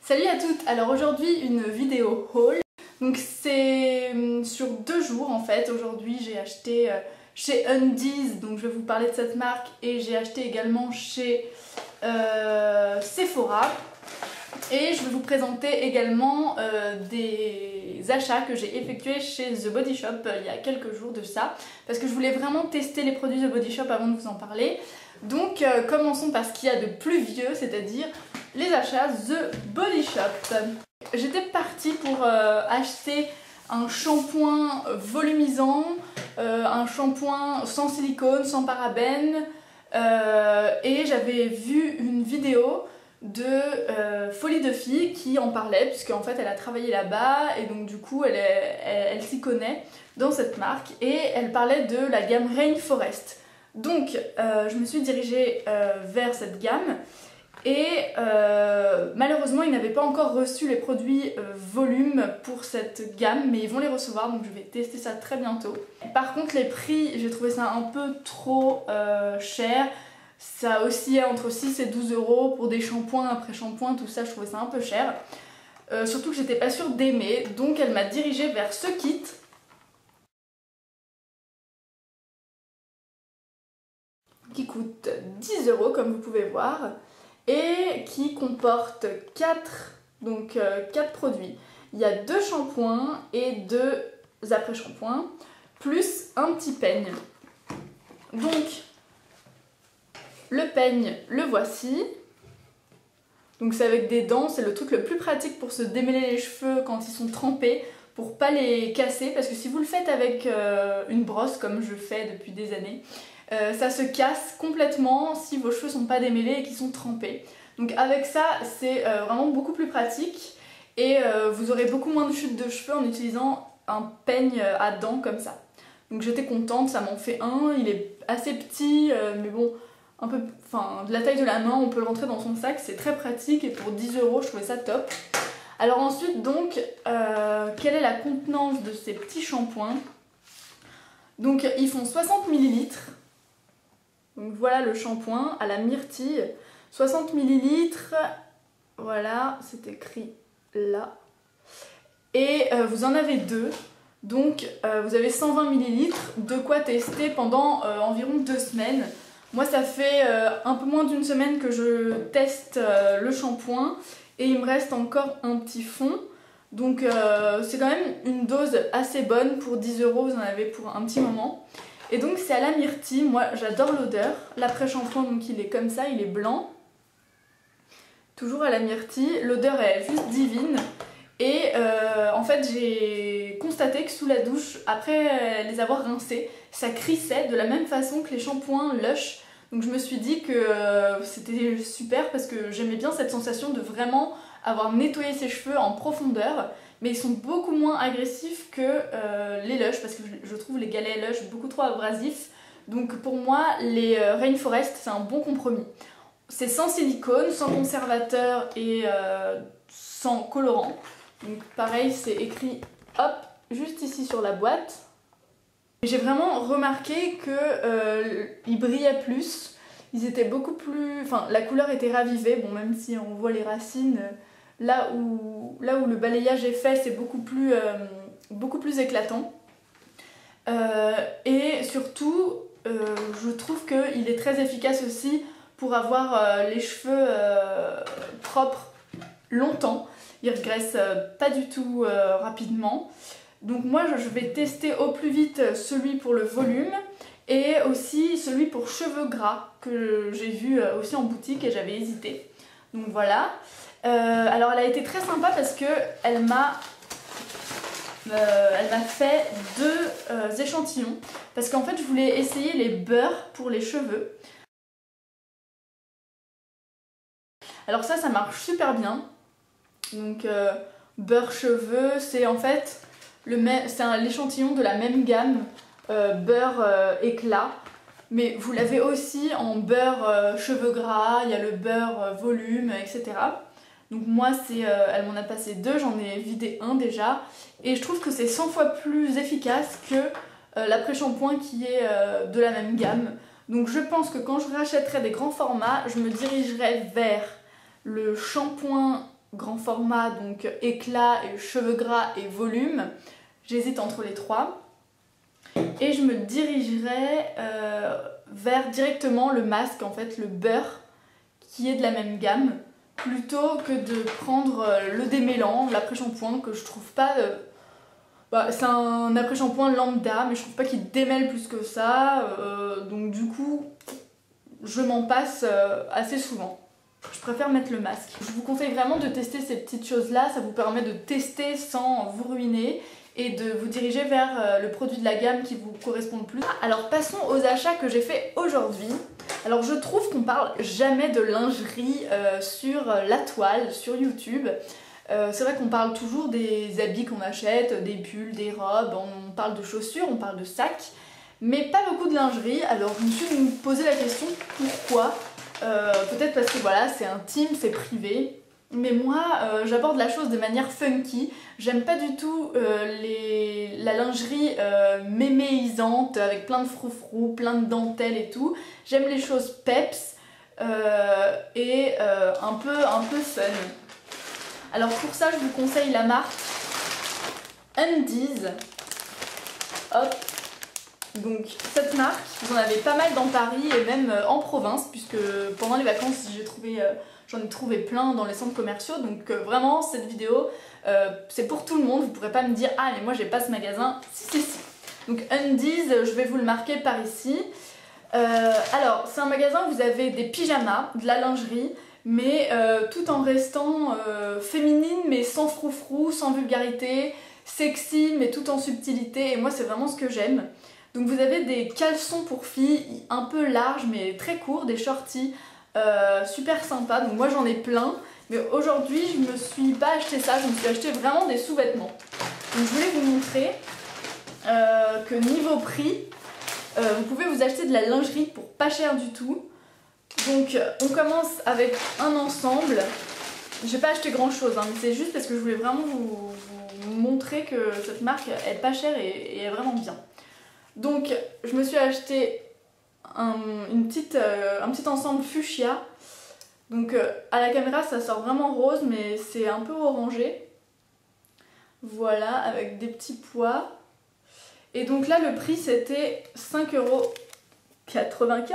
Salut à toutes. Alors aujourd'hui une vidéo haul. Donc c'est sur 2 jours en fait. Aujourd'hui j'ai acheté chez Undies, donc je vais vous parler de cette marque, et j'ai acheté également chez Sephora. Et je vais vous présenter également des achats que j'ai effectués chez The Body Shop il y a quelques jours de ça, parce que je voulais vraiment tester les produits The Body Shop avant de vous en parler. Donc commençons par ce qu'il y a de plus vieux, c'est-à-dire les achats The Body Shop. J'étais partie pour acheter un shampoing volumisant, un shampoing sans silicone, sans parabènes, et j'avais vu une vidéo de Folie de Fille qui en parlait, puisque en fait elle a travaillé là-bas et donc du coup elle s'y connaît dans cette marque, et elle parlait de la gamme Rainforest. Donc je me suis dirigée vers cette gamme, et malheureusement ils n'avaient pas encore reçu les produits volume pour cette gamme, mais ils vont les recevoir, donc je vais tester ça très bientôt. Par contre les prix, j'ai trouvé ça un peu trop cher. Ça oscillait entre 6 et 12 euros pour des shampoings après shampoing, tout ça je trouvais ça un peu cher. Surtout que j'étais pas sûre d'aimer, donc elle m'a dirigée vers ce kit. Qui coûte 10 euros comme vous pouvez voir, et qui comporte 4 produits. Il y a 2 shampoings et 2 après-shampoings, plus un petit peigne. Donc le peigne, le voici. Donc c'est avec des dents, c'est le truc le plus pratique pour se démêler les cheveux quand ils sont trempés, pour pas les casser, parce que si vous le faites avec une brosse comme je fais depuis des années, ça se casse complètement si vos cheveux sont pas démêlés et qu'ils sont trempés. Donc avec ça c'est vraiment beaucoup plus pratique, et vous aurez beaucoup moins de chutes de cheveux en utilisant un peigne à dents comme ça. Donc j'étais contente, ça m'en fait un, il est assez petit, mais bon, un peu, enfin de la taille de la main, on peut le rentrer dans son sac, c'est très pratique, et pour 10 euros je trouvais ça top. Alors ensuite donc, quelle est la contenance de ces petits shampoings? Donc ils font 60 ml. Donc voilà le shampoing à la myrtille, 60 ml, voilà, c'est écrit là. Et vous en avez 2, donc vous avez 120 ml, de quoi tester pendant environ 2 semaines. Moi ça fait un peu moins d'une semaine que je teste le shampoing, et il me reste encore un petit fond. Donc c'est quand même une dose assez bonne pour 10 euros, vous en avez pour un petit moment. Et donc c'est à la myrtille, moi j'adore l'odeur. L'après-shampoing donc il est comme ça, il est blanc. Toujours à la myrtille, l'odeur est juste divine. Et en fait j'ai constaté que sous la douche, après les avoir rincés, ça crissait de la même façon que les shampoings Lush. Donc je me suis dit que c'était super, parce que j'aimais bien cette sensation de vraiment avoir nettoyé ses cheveux en profondeur. Mais ils sont beaucoup moins agressifs que les Lush, parce que je trouve les galets Lush beaucoup trop abrasifs. Donc pour moi les Rainforest c'est un bon compromis. C'est sans silicone, sans conservateur et sans colorant. Donc pareil c'est écrit hop juste ici sur la boîte. J'ai vraiment remarqué qu'ils brillaient plus, ils étaient beaucoup plus... Enfin la couleur était ravivée, bon même si on voit les racines, là où le balayage est fait c'est beaucoup plus éclatant. Et surtout je trouve qu'il est très efficace aussi pour avoir les cheveux propres longtemps. Il regraisse pas du tout rapidement. Donc moi je vais tester au plus vite celui pour le volume, et aussi celui pour cheveux gras que j'ai vu aussi en boutique et j'avais hésité. Donc voilà. Alors elle a été très sympa parce que elle m'a fait 2 échantillons, parce qu'en fait je voulais essayer les beurres pour les cheveux. Alors ça marche super bien. Donc beurre cheveux, c'est en fait l'échantillon de la même gamme, beurre éclat, mais vous l'avez aussi en beurre cheveux gras, il y a le beurre volume, etc. Donc moi elle m'en a passé 2, j'en ai vidé un déjà, et je trouve que c'est 100 fois plus efficace que l'après-shampoing qui est de la même gamme. Donc je pense que quand je rachèterai des grands formats, je me dirigerai vers le shampoing grand format, donc éclat, et cheveux gras et volume. J'hésite entre les trois. Et je me dirigerai vers directement le masque, en fait, le beurre, qui est de la même gamme, plutôt que de prendre le démêlant, l'après-shampoing, que je trouve pas... c'est un après-shampoing lambda, mais je trouve pas qu'il démêle plus que ça, donc du coup, je m'en passe assez souvent. Je préfère mettre le masque. Je vous conseille vraiment de tester ces petites choses-là, ça vous permet de tester sans vous ruiner et de vous diriger vers le produit de la gamme qui vous correspond le plus. Alors passons aux achats que j'ai fait aujourd'hui. Alors je trouve qu'on parle jamais de lingerie sur la toile, sur YouTube. C'est vrai qu'on parle toujours des habits qu'on achète, des pulls, des robes, on parle de chaussures, on parle de sacs, mais pas beaucoup de lingerie. Alors je me suis posé la question pourquoi. Peut-être parce que voilà, c'est intime, c'est privé. Mais moi, j'aborde la chose de manière funky. J'aime pas du tout la lingerie méméisante avec plein de froufrous, plein de dentelles et tout. J'aime les choses peps et un peu fun. Alors pour ça, je vous conseille la marque Undies. Hop. Donc cette marque, vous en avez pas mal dans Paris et même en province, puisque pendant les vacances j'en ai trouvé plein dans les centres commerciaux. Donc vraiment cette vidéo c'est pour tout le monde, vous pourrez pas me dire ah mais moi j'ai pas ce magasin, si. Donc Undies, je vais vous le marquer par ici. Alors c'est un magasin où vous avez des pyjamas, de la lingerie, mais tout en restant féminine mais sans froufrou, sans vulgarité, sexy mais tout en subtilité, et moi c'est vraiment ce que j'aime. Donc vous avez des caleçons pour filles un peu larges mais très courts, des shorties super sympas, donc moi j'en ai plein. Mais aujourd'hui je me suis pas acheté ça, je me suis acheté vraiment des sous-vêtements. Donc je voulais vous montrer que niveau prix, vous pouvez vous acheter de la lingerie pour pas cher du tout. Donc on commence avec un ensemble. J'ai pas acheté grand chose, hein, mais c'est juste parce que je voulais vraiment vous montrer que cette marque est pas chère et est vraiment bien. Donc je me suis acheté un petit ensemble fuchsia. Donc à la caméra ça sort vraiment rose mais c'est un peu orangé. Voilà, avec des petits pois. Et donc là le prix c'était 5,95 €.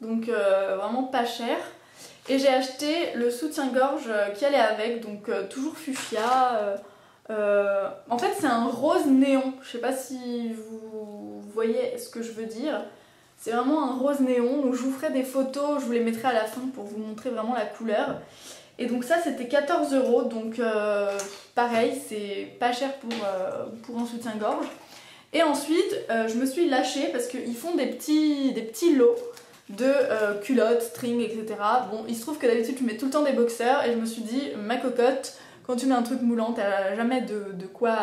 Donc vraiment pas cher. Et j'ai acheté le soutien-gorge qui allait avec, donc toujours fuchsia. En fait c'est un rose néon, je sais pas si vous voyez ce que je veux dire. C'est vraiment un rose néon, donc je vous ferai des photos, je vous les mettrai à la fin pour vous montrer vraiment la couleur. Et donc ça c'était 14 €, donc pareil, c'est pas cher pour un soutien-gorge. Et ensuite je me suis lâchée parce qu'ils font des petits lots de culottes, strings, etc. Bon, il se trouve que d'habitude je mets tout le temps des boxers et je me suis dit, ma cocotte, quand tu mets un truc moulant, t'as jamais de quoi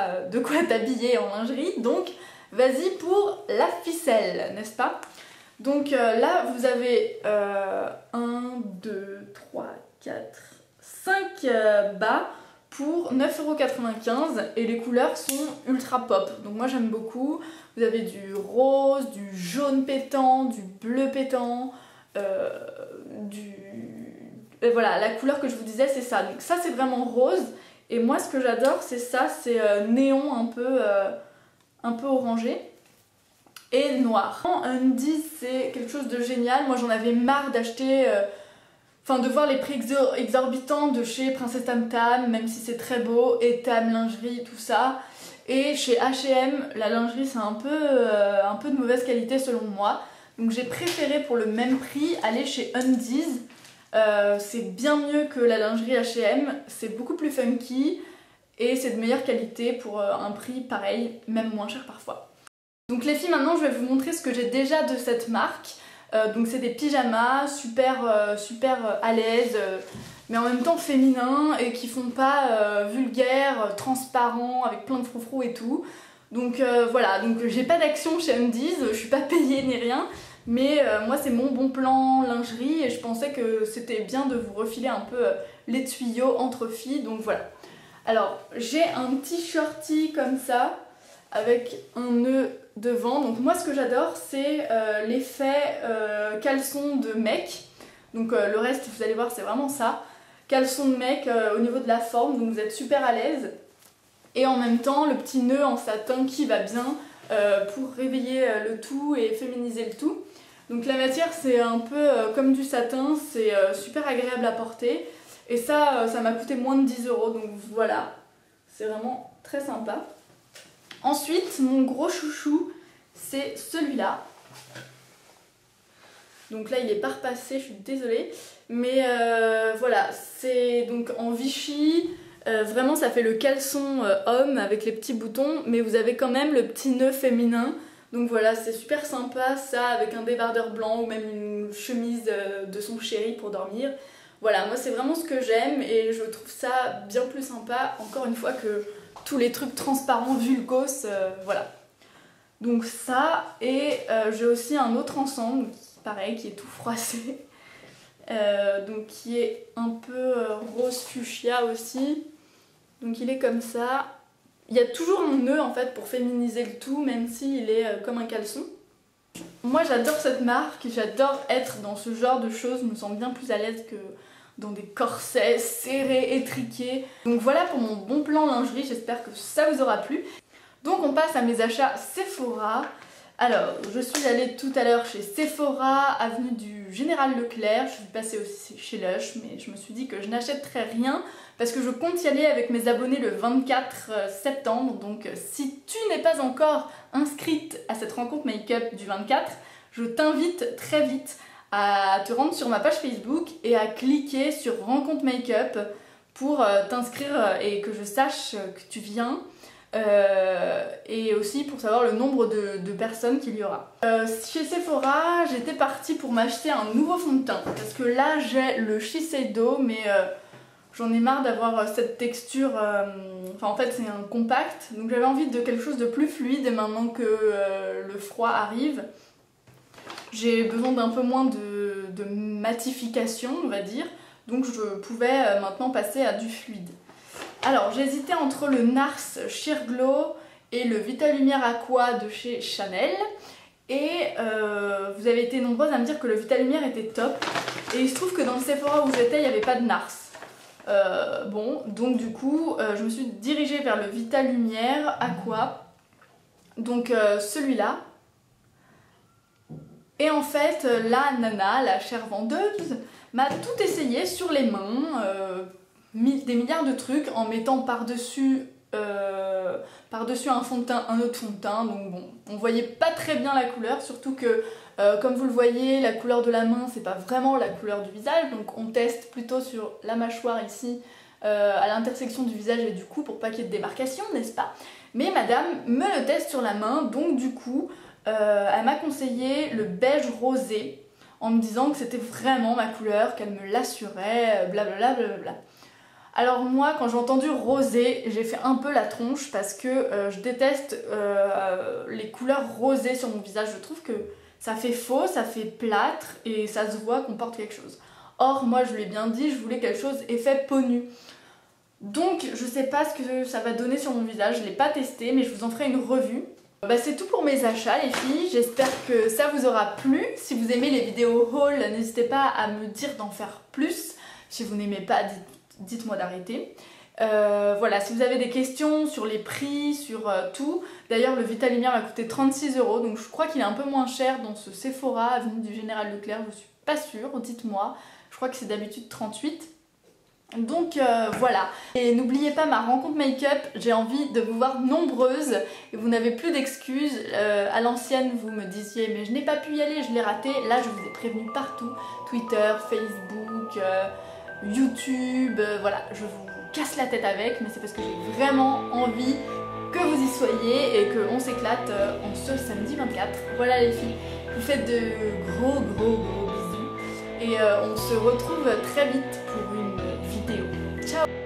t'habiller en lingerie, donc vas-y pour la ficelle, n'est-ce pas? Donc là vous avez 1, 2, 3, 4, 5 bas pour 9,95 € et les couleurs sont ultra pop, donc moi j'aime beaucoup. Vous avez du rose, du jaune pétant, du bleu pétant, et voilà, la couleur que je vous disais c'est ça. Donc ça c'est vraiment rose, et moi ce que j'adore c'est ça, c'est néon un peu orangé et noir. Undies c'est quelque chose de génial, moi j'en avais marre d'acheter... de voir les prix exorbitants de chez Princesse Tam Tam, même si c'est très beau, et Tam Lingerie, tout ça. Et chez H&M, la lingerie c'est un peu de mauvaise qualité selon moi. Donc j'ai préféré pour le même prix aller chez Undies. C'est bien mieux que la lingerie H&M, c'est beaucoup plus funky et c'est de meilleure qualité pour un prix pareil, même moins cher parfois. Donc les filles, maintenant je vais vous montrer ce que j'ai déjà de cette marque. Donc c'est des pyjamas super à l'aise, mais en même temps féminins et qui font pas vulgaire, transparent, avec plein de froufrous et tout. Donc voilà, donc j'ai pas d'action chez Undies, je suis pas payée ni rien, mais moi c'est mon bon plan lingerie et je pensais que c'était bien de vous refiler un peu les tuyaux entre filles, donc voilà. Alors j'ai un petit shorty comme ça, avec un nœud devant. Donc moi ce que j'adore c'est l'effet caleçon de mec. Donc le reste vous allez voir c'est vraiment ça. caleçon de mec au niveau de la forme, donc vous êtes super à l'aise. Et en même temps, le petit nœud en satin qui va bien pour réveiller le tout et féminiser le tout. Donc la matière c'est un peu comme du satin, c'est super agréable à porter. Et ça m'a coûté moins de 10 €, donc voilà, c'est vraiment très sympa. Ensuite, mon gros chouchou, c'est celui-là. Donc là il est pas repassé, je suis désolée. Mais voilà, c'est donc en Vichy, vraiment ça fait le caleçon homme avec les petits boutons, mais vous avez quand même le petit nœud féminin. Donc voilà, c'est super sympa ça, avec un débardeur blanc ou même une chemise de son chéri pour dormir. Voilà, moi c'est vraiment ce que j'aime et je trouve ça bien plus sympa, encore une fois, que tous les trucs transparents, vulgos, voilà. Donc ça, et j'ai aussi un autre ensemble, pareil, qui est tout froissé, donc qui est un peu rose fuchsia aussi, donc il est comme ça. Il y a toujours un nœud en fait pour féminiser le tout, même s'il est comme un caleçon. Moi j'adore cette marque, j'adore être dans ce genre de choses, je me sens bien plus à l'aise que dans des corsets serrés, étriqués. Donc voilà pour mon bon plan lingerie, j'espère que ça vous aura plu. Donc on passe à mes achats Sephora. Alors, je suis allée tout à l'heure chez Sephora, avenue du Général Leclerc. Je suis passée aussi chez Lush, mais je me suis dit que je n'achèterais rien parce que je compte y aller avec mes abonnés le 24 septembre. Donc si tu n'es pas encore inscrite à cette rencontre make-up du 24, je t'invite très vite à te rendre sur ma page Facebook et à cliquer sur rencontre make-up pour t'inscrire et que je sache que tu viens. Et aussi pour savoir le nombre de personnes qu'il y aura. Chez Sephora, j'étais partie pour m'acheter un nouveau fond de teint parce que là j'ai le Shiseido, mais j'en ai marre d'avoir cette texture, enfin en fait c'est un compact, donc j'avais envie de quelque chose de plus fluide maintenant que le froid arrive. J'ai besoin d'un peu moins de matification, on va dire, donc je pouvais maintenant passer à du fluide. Alors j'hésitais entre le Nars Sheer Glow et le Vitalumière Aqua de chez Chanel. Et vous avez été nombreuses à me dire que le Vitalumière était top. Et il se trouve que dans le Sephora où j'étais, il n'y avait pas de Nars. Bon, donc du coup, je me suis dirigée vers le Vitalumière Aqua. Donc celui-là. Et en fait, la nana, la chère vendeuse, m'a tout essayé sur les mains. Des milliards de trucs en mettant par-dessus un fond de teint, un autre fond de teint, donc bon, on voyait pas très bien la couleur, surtout que comme vous le voyez, la couleur de la main c'est pas vraiment la couleur du visage, donc on teste plutôt sur la mâchoire ici, à l'intersection du visage et du cou pour pas qu'il y ait de démarcation, n'est-ce pas? Mais madame me le teste sur la main, donc du coup elle m'a conseillé le beige rosé en me disant que c'était vraiment ma couleur, qu'elle me l'assurait, blablabla blablabla. Alors moi, quand j'ai entendu rosé, j'ai fait un peu la tronche parce que je déteste les couleurs rosées sur mon visage. Je trouve que ça fait faux, ça fait plâtre et ça se voit qu'on porte quelque chose. Or, moi, je lui ai bien dit, je voulais quelque chose effet peau nue. Donc, je sais pas ce que ça va donner sur mon visage, je l'ai pas testé, mais je vous en ferai une revue. Bah, c'est tout pour mes achats les filles, j'espère que ça vous aura plu. Si vous aimez les vidéos haul, n'hésitez pas à me dire d'en faire plus. Si vous n'aimez pas, dites-moi d'arrêter. Voilà, si vous avez des questions sur les prix, sur tout. D'ailleurs, le Vitalumière m'a coûté 36 €, donc je crois qu'il est un peu moins cher dans ce Sephora, avenue du Général Leclerc, je suis pas sûre, dites-moi. Je crois que c'est d'habitude 38. Donc voilà. Et n'oubliez pas ma rencontre make-up, j'ai envie de vous voir nombreuses et vous n'avez plus d'excuses. À l'ancienne, vous me disiez mais je n'ai pas pu y aller, je l'ai raté. Là, je vous ai prévenu partout, Twitter, Facebook, YouTube, voilà, je vous casse la tête avec, mais c'est parce que j'ai vraiment envie que vous y soyez et qu'on s'éclate en ce samedi 24. Voilà les filles, je vous fais de gros bisous et on se retrouve très vite pour une vidéo. Ciao!